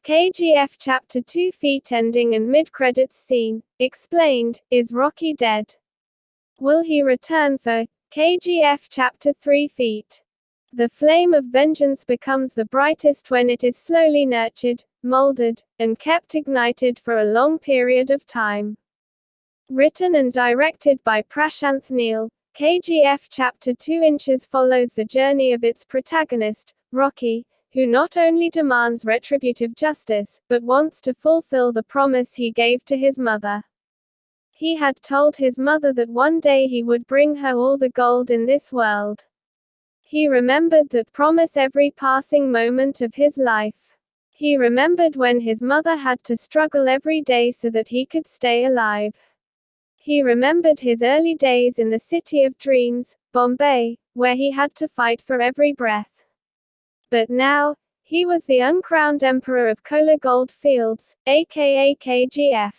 KGF Chapter 2 Feet ending and mid-credits scene. Explained, is Rocky dead? Will he return for KGF Chapter 3 Feet? The flame of vengeance becomes the brightest when it is slowly nurtured, molded, and kept ignited for a long period of time. Written and directed by Prashanth Neel, KGF Chapter 2 inches follows the journey of its protagonist, Rocky, who not only demands retributive justice, but wants to fulfill the promise he gave to his mother. He had told his mother that one day he would bring her all the gold in this world. He remembered that promise every passing moment of his life. He remembered when his mother had to struggle every day so that he could stay alive. He remembered his early days in the city of dreams, Bombay, where he had to fight for every breath. But now, he was the uncrowned emperor of Kolar Gold Fields, a.k.a. KGF.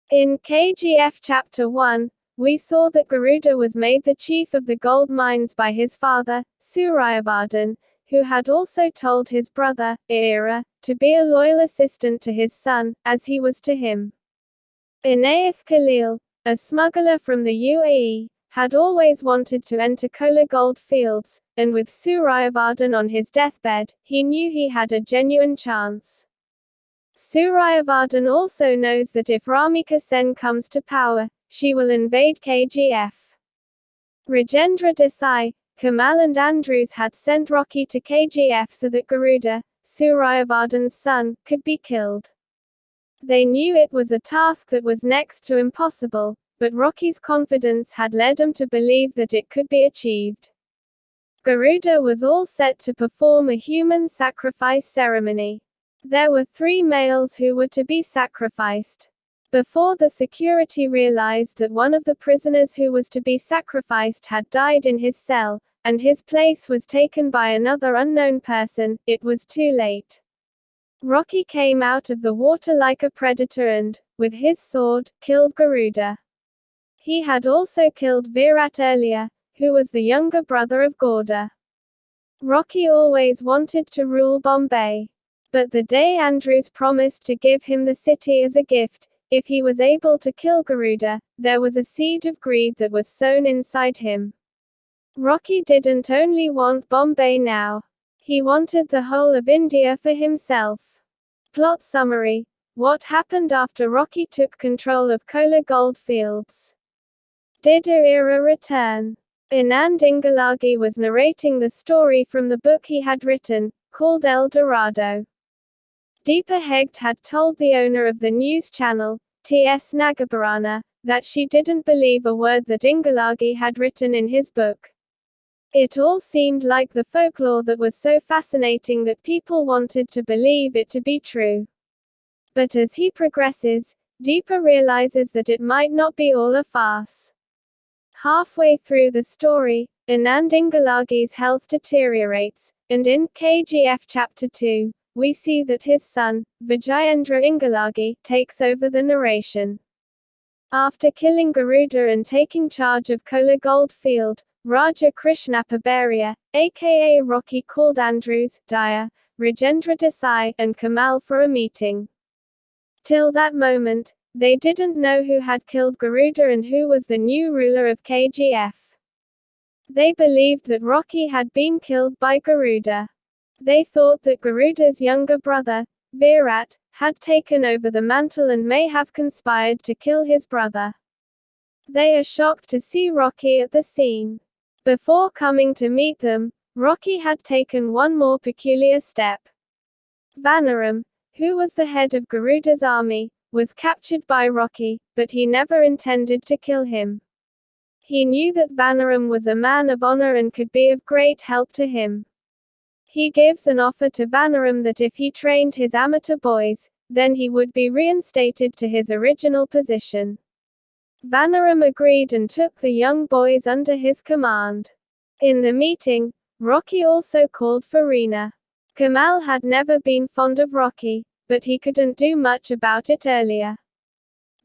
In KGF Chapter 1, we saw that Garuda was made the chief of the gold mines by his father, Suryavardhan, who had also told his brother, a.k.a, to be a loyal assistant to his son, as he was to him. Inayat Khalil, a smuggler from the UAE, had always wanted to enter Kolar Gold Fields, and with Suryavardhan on his deathbed, he knew he had a genuine chance. Suryavardhan also knows that if Ramika Sen comes to power, she will invade KGF. Rajendra Desai, Kamal and Andrews had sent Rocky to KGF so that Garuda, Suryavardhan's son, could be killed. They knew it was a task that was next to impossible, but Rocky's confidence had led him to believe that it could be achieved. Garuda was all set to perform a human sacrifice ceremony. There were 3 males who were to be sacrificed. Before the security realized that one of the prisoners who was to be sacrificed had died in his cell, and his place was taken by another unknown person, it was too late. Rocky came out of the water like a predator and, with his sword, killed Garuda. He had also killed Virat earlier, who was the younger brother of Gauda. Rocky always wanted to rule Bombay. But the day Andrews promised to give him the city as a gift, if he was able to kill Garuda, there was a seed of greed that was sown inside him. Rocky didn't only want Bombay now. He wanted the whole of India for himself. Plot summary. What happened after Rocky took control of Kolar Gold Fields? Did a.k.a. return? Anand Ingalagi was narrating the story from the book he had written, called El Dorado. Deepa Hegde had told the owner of the news channel, T.S. Nagabharana, that she didn't believe a word that Ingalagi had written in his book. It all seemed like the folklore that was so fascinating that people wanted to believe it to be true. But as he progresses, Deepa realizes that it might not be all a farce. Halfway through the story, Anand Ingalagi's health deteriorates, and in KGF Chapter 2, we see that his son, Vijayendra Ingalagi, takes over the narration. After killing Garuda and taking charge of Kolar Gold Field, Raja Krishnappa Beria, a.k.a. Rocky, called Andrews, Daya, Rajendra Desai, and Kamal for a meeting. Till that moment, they didn't know who had killed Garuda and who was the new ruler of KGF. They believed that Rocky had been killed by Garuda. They thought that Garuda's younger brother, Virat, had taken over the mantle and may have conspired to kill his brother. They are shocked to see Rocky at the scene. Before coming to meet them, Rocky had taken one more peculiar step. Vanaram, who was the head of Garuda's army, was captured by Rocky, but he never intended to kill him. He knew that Vanaram was a man of honor and could be of great help to him. He gives an offer to Vanaram that if he trained his amateur boys, then he would be reinstated to his original position. Vanaram agreed and took the young boys under his command. In the meeting, Rocky also called for Reena. Kamal had never been fond of Rocky, but he couldn't do much about it earlier.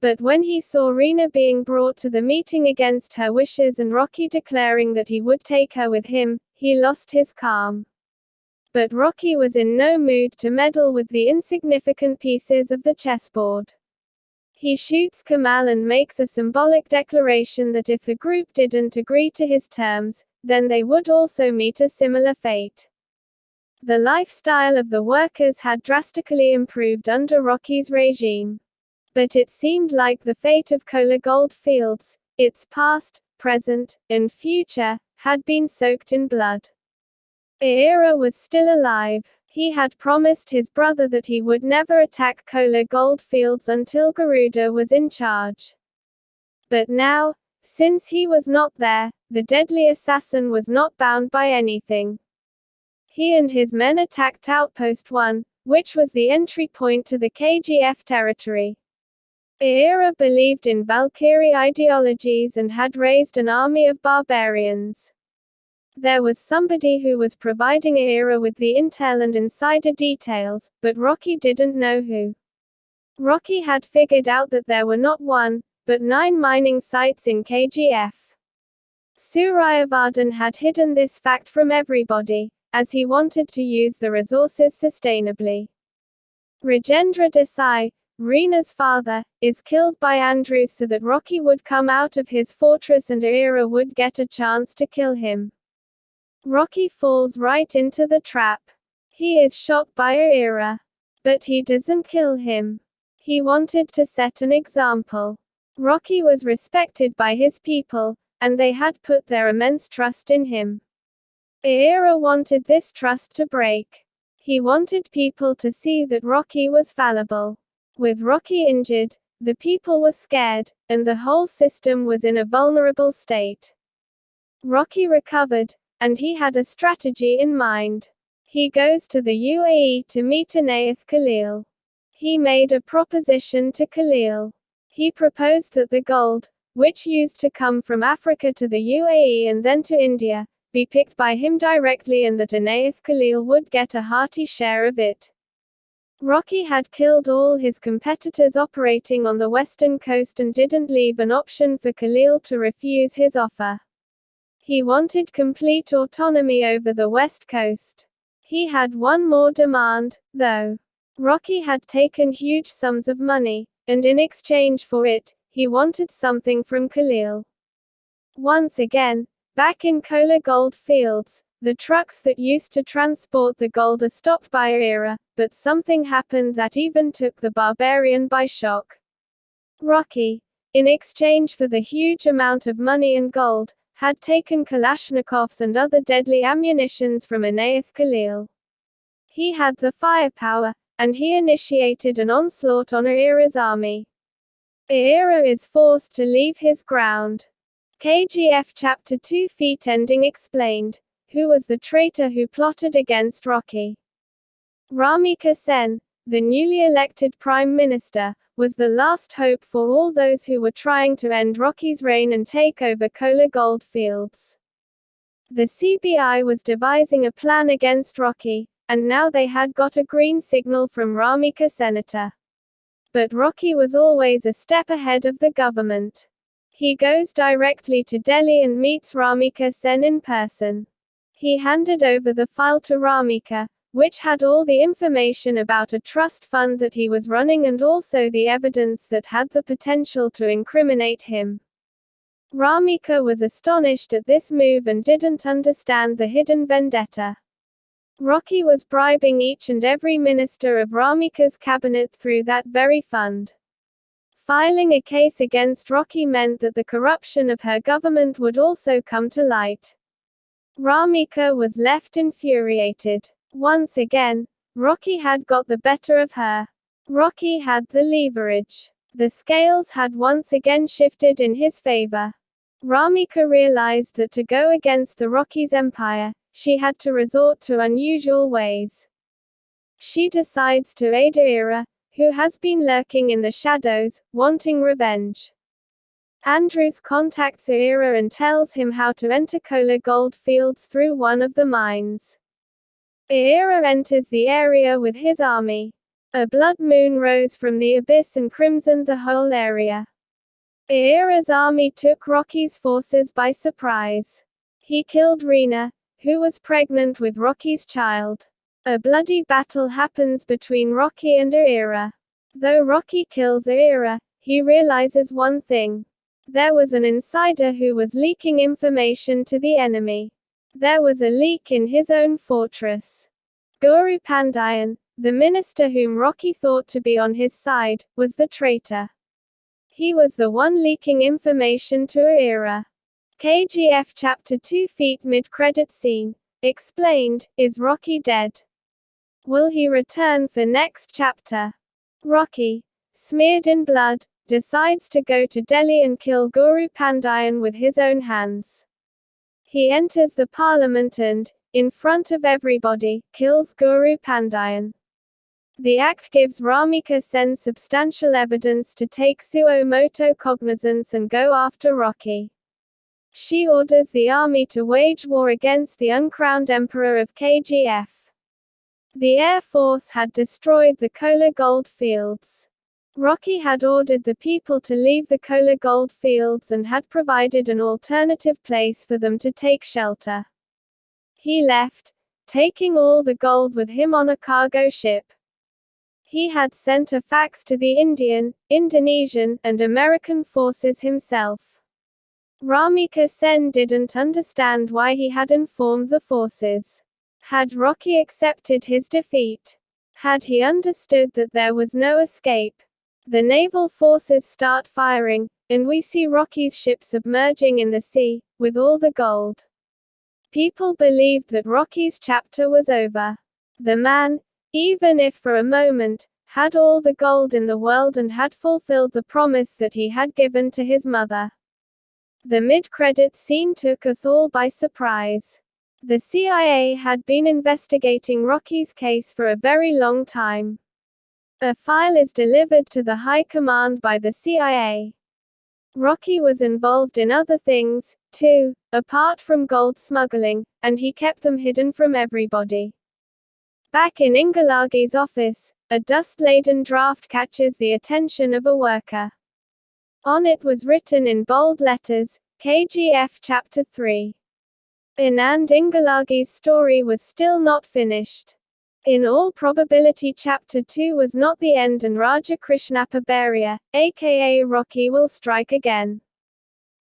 But when he saw Reena being brought to the meeting against her wishes and Rocky declaring that he would take her with him, he lost his calm. But Rocky was in no mood to meddle with the insignificant pieces of the chessboard. He shoots Kamal and makes a symbolic declaration that if the group didn't agree to his terms, then they would also meet a similar fate. The lifestyle of the workers had drastically improved under Rocky's regime. But it seemed like the fate of Kolar Gold Fields, its past, present, and future, had been soaked in blood. a.k.a. was still alive. He had promised his brother that he would never attack Kolar Gold Fields until Garuda was in charge. But now, since he was not there, the deadly assassin was not bound by anything. He and his men attacked Outpost 1, which was the entry point to the KGF territory. a.k.a. believed in Valkyrie ideologies and had raised an army of barbarians. There was somebody who was providing a.k.a. with the intel and insider details, but Rocky didn't know who. Rocky had figured out that there were not 1, but 9 mining sites in KGF. Suryavardan had hidden this fact from everybody, as he wanted to use the resources sustainably. Rajendra Desai, Reena's father, is killed by Andrews so that Rocky would come out of his fortress and a.k.a. would get a chance to kill him. Rocky falls right into the trap. He is shot by a.k.a. But he doesn't kill him. He wanted to set an example. Rocky was respected by his people, and they had put their immense trust in him. a.k.a. wanted this trust to break. He wanted people to see that Rocky was fallible. With Rocky injured, the people were scared, and the whole system was in a vulnerable state. Rocky recovered, and he had a strategy in mind. He goes to the UAE to meet Anayth Khalil. He made a proposition to Khalil. He proposed that the gold, which used to come from Africa to the UAE and then to India, be picked by him directly and that Anayth Khalil would get a hearty share of it. Rocky had killed all his competitors operating on the western coast and didn't leave an option for Khalil to refuse his offer. He wanted complete autonomy over the west coast. He had one more demand, though. Rocky had taken huge sums of money, and in exchange for it, he wanted something from Khalil. Once again, back in Kolar Gold Fields, the trucks that used to transport the gold are stopped by a.k.a., but something happened that even took the barbarian by shock. Rocky, in exchange for the huge amount of money and gold, had taken Kalashnikovs and other deadly ammunitions from Anayth Khalil. He had the firepower, and he initiated an onslaught on a.k.a.'s army. a.k.a. is forced to leave his ground. KGF Chapter 2 Feet Ending explained. Who was the traitor who plotted against Rocky? Ramika Sen, the newly elected Prime Minister, was the last hope for all those who were trying to end Rocky's reign and take over Kolar Gold Fields. The CBI was devising a plan against Rocky, and now they had got a green signal from Ramika Senator. But Rocky was always a step ahead of the government. He goes directly to Delhi and meets Ramika Sen in person. He handed over the file to Ramika, which had all the information about a trust fund that he was running and also the evidence that had the potential to incriminate him. Ramika was astonished at this move and didn't understand the hidden vendetta. Rocky was bribing each and every minister of Ramika's cabinet through that very fund. Filing a case against Rocky meant that the corruption of her government would also come to light. Ramika was left infuriated. Once again, Rocky had got the better of her. Rocky had the leverage. The scales had once again shifted in his favor. Ramika realized that to go against the Rocky's empire, she had to resort to unusual ways. She decides to aid a.k.a., who has been lurking in the shadows, wanting revenge. Andrews contacts a.k.a. and tells him how to enter Kolar Gold Fields through one of the mines. a.k.a. enters the area with his army. A blood moon rose from the abyss and crimsoned the whole area. a.k.a.'s army took Rocky's forces by surprise. He killed Reena, who was pregnant with Rocky's child. A bloody battle happens between Rocky and a.k.a. Though Rocky kills a.k.a., he realizes one thing. There was an insider who was leaking information to the enemy. There was a leak in his own fortress. Guru Pandian, the minister whom Rocky thought to be on his side, was the traitor. He was the one leaking information to a.k.a. KGF Chapter 2 Feet mid-credit scene. Explained, is Rocky dead? Will he return for next chapter? Rocky, smeared in blood, decides to go to Delhi and kill Guru Pandian with his own hands. He enters the parliament and, in front of everybody, kills Guru Pandian. The act gives Ramika Sen substantial evidence to take suo moto cognizance and go after Rocky. She orders the army to wage war against the uncrowned emperor of KGF. The Air Force had destroyed the Kolar Gold Fields. Rocky had ordered the people to leave the Kolar Gold Fields and had provided an alternative place for them to take shelter. He left, taking all the gold with him on a cargo ship. He had sent a fax to the Indian, Indonesian, and American forces himself. Ramika Sen didn't understand why he had informed the forces. Had Rocky accepted his defeat? Had he understood that there was no escape? The naval forces start firing, and we see Rocky's ship submerging in the sea, with all the gold. People believed that Rocky's chapter was over. The man, even if for a moment, had all the gold in the world and had fulfilled the promise that he had given to his mother. The mid-credit scene took us all by surprise. The CIA had been investigating Rocky's case for a very long time. A file is delivered to the High Command by the CIA. Rocky was involved in other things, too, apart from gold smuggling, and he kept them hidden from everybody. Back in Ingalagi's office, a dust-laden draft catches the attention of a worker. On it was written in bold letters, KGF Chapter 3. And Ingalagi's story was still not finished. In all probability Chapter 2 was not the end and Raja Krishnappa Beria, aka Rocky will strike again.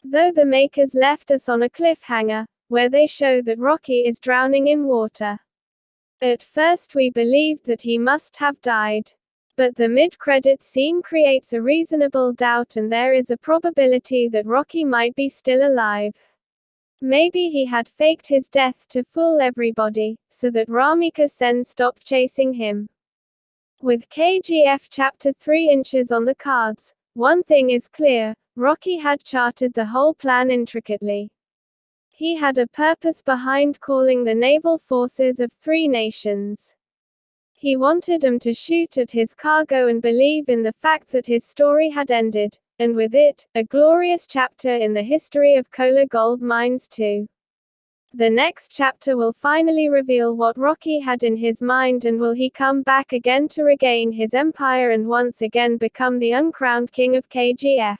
Though the makers left us on a cliffhanger, where they show that Rocky is drowning in water. At first we believed that he must have died. But the mid-credit scene creates a reasonable doubt and there is a probability that Rocky might be still alive. Maybe he had faked his death to fool everybody, so that Ramika Sen stopped chasing him. With KGF Chapter 3 inches on the cards, one thing is clear, Rocky had charted the whole plan intricately. He had a purpose behind calling the naval forces of 3 nations. He wanted them to shoot at his cargo and believe in the fact that his story had ended, and with it, a glorious chapter in the history of Kolar Gold Mines too. The next chapter will finally reveal what Rocky had in his mind and will he come back again to regain his empire and once again become the uncrowned king of KGF.